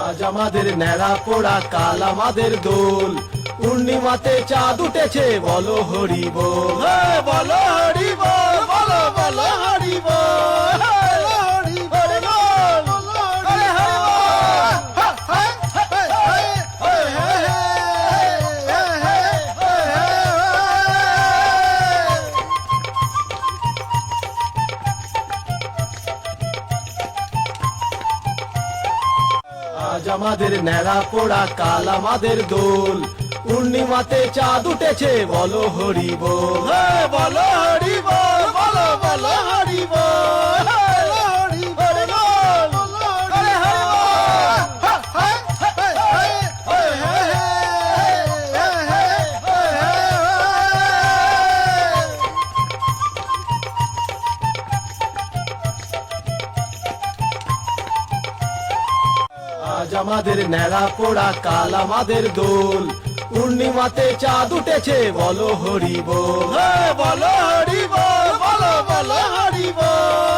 আজ আমাদের ন্যাড়া পোড়া কাল আমাদের দোল, পূর্ণিমাতে চাঁদ উঠেছে বলো হরি বল, বলো হরি বল, বলো বলো হরি বল, হরি বল, হরি আজ আমাদের ন্যাড়া পোড়া কাল আমাদের দোল, পূর্ণিমাতে চাঁদ উঠেছে বলো হরি বল, বলো হরি বল, বলো বলো হরি বল, হরি বল, হরি আজ আমাদের ন্যাড়া পোড়া কাল আমাদের দোল, পূর্ণিমাতে চাঁদ উঠেছে বলো হরি বল, বলো হরি বল, বলো বলো হরি বল।